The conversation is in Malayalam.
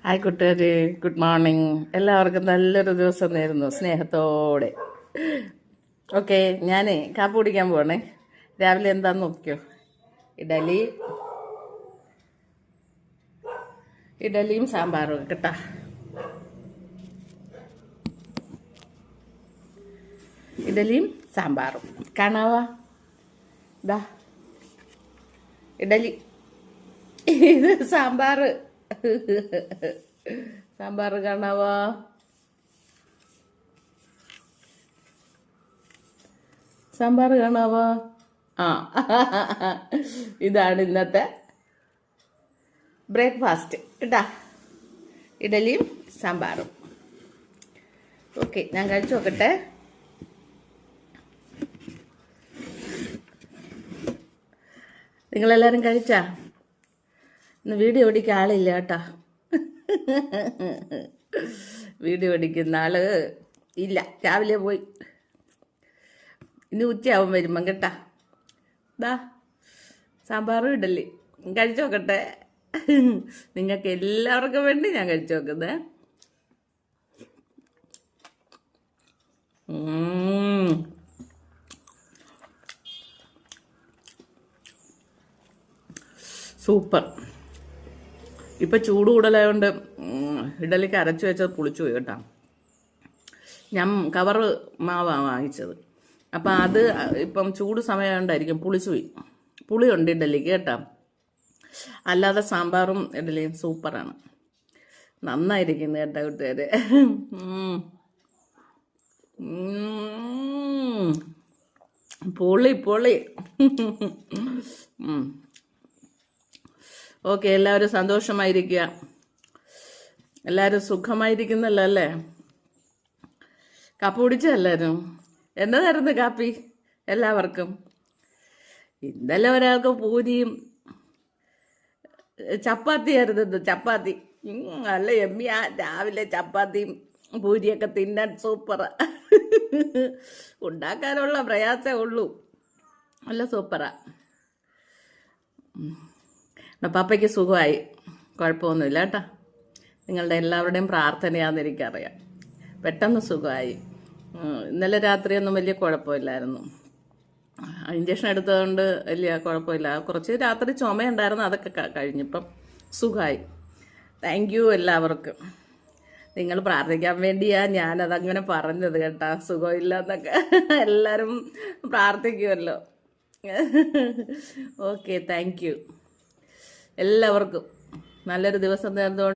ഹായ് കൂട്ടുകാര്, ഗുഡ് മോർണിംഗ്. എല്ലാവർക്കും നല്ലൊരു ദിവസം നേരുന്നു സ്നേഹത്തോടെ. ഓക്കെ, ഞാൻ കാപ്പി കുടിക്കാൻ പോകണേ. രാവിലെ എന്താന്ന് നോക്കിയോ? ഇഡലിയും സാമ്പാറും കേട്ടാ. ഇഡലിയും സാമ്പാറും കാണാവാ. ദാ ഇഡലി, ഇത് സാമ്പാർ. സാമ്പാർ കാണാവാ. സാമ്പാർ കാണാവാ. ആ, ഇതാണ് ഇന്നത്തെ ബ്രേക്ക്ഫാസ്റ്റ് കേട്ടാ. ഇഡലിയും സാമ്പാറും. ഓക്കെ, ഞാൻ കഴിച്ചു നോക്കട്ടെ. നിങ്ങളെല്ലാവരും കഴിച്ചാ? ഇന്ന് വീഡിയോ ഓടിക്കാൻ ആളില്ല കേട്ടാ. വീഡിയോ ഓടിക്കുന്ന ആള് ഇല്ല, രാവിലെ പോയി. ഇനി ഉച്ചയാവും വരുമ്പം കേട്ടാ. ദാ സാമ്പാറും ഇഡലി കഴിച്ചു നോക്കട്ടെ. നിങ്ങൾക്ക് എല്ലാവർക്കും വേണ്ടി ഞാൻ കഴിച്ചു നോക്കുന്നേ. സൂപ്പർ. ഇപ്പം ചൂട് കൂടുതലായതുകൊണ്ട് ഇഡലിക്ക് അരച്ച് വെച്ചത് പുളിച്ചു പോയി കേട്ടോ. ഞാൻ കവറ് മാവാണ് വാങ്ങിച്ചത്. അപ്പം അത് ഇപ്പം ചൂട് സമയമായോണ്ടായിരിക്കും പുളിച്ചു പോയി. പുളിയുണ്ട് ഇഡലിക്ക് കേട്ടോ. അല്ലാതെ സാമ്പാറും ഇഡലിയും സൂപ്പറാണ്. നന്നായിരിക്കുന്നു കേട്ടോ കൂട്ടുകാര്. പൊളി പൊളി. ഓക്കെ, എല്ലാവരും സന്തോഷമായിരിക്കുക. എല്ലാവരും സുഖമായിരിക്കുന്നല്ലോ അല്ലേ? കാപ്പി കുടിച്ചോ എല്ലാവരും? എന്നതായിരുന്നു കാപ്പി എല്ലാവർക്കും? ഇന്നലെ ഒരാൾക്ക് പൂരിയും ചപ്പാത്തിയായിരുന്നു. ചപ്പാത്തി നല്ല എമ്മിയാ. രാവിലെ ചപ്പാത്തിയും പൂരിയൊക്കെ തിന്നാൻ സൂപ്പറാ. ഉണ്ടാക്കാനുള്ള പ്രയാസമേ ഉള്ളൂ. നല്ല സൂപ്പറാ. പപ്പയ്ക്ക് സുഖമായി, കുഴപ്പമൊന്നുമില്ല കേട്ടോ. നിങ്ങളുടെ എല്ലാവരുടെയും പ്രാർത്ഥനയാണെന്ന് എനിക്കറിയാം. പെട്ടെന്ന് സുഖമായി. ഇന്നലെ രാത്രിയൊന്നും വലിയ കുഴപ്പമില്ലായിരുന്നു. ഇഞ്ചക്ഷൻ എടുത്തതുകൊണ്ട് വലിയ കുഴപ്പമില്ല. കുറച്ച് രാത്രി ചുമയുണ്ടായിരുന്നു, അതൊക്കെ കഴിഞ്ഞിപ്പം സുഖമായി. താങ്ക് യു എല്ലാവർക്കും. നിങ്ങൾ പ്രാർത്ഥിക്കാൻ വേണ്ടിയാണ് ഞാനതങ്ങനെ പറഞ്ഞത് കേട്ടോ. സുഖമില്ല എന്നൊക്കെ എല്ലാവരും പ്രാർത്ഥിക്കുമല്ലോ. ഓക്കെ, താങ്ക് യു എല്ലാവർക്കും. നല്ലൊരു ദിവസം നേർന്നുകൊണ്ട്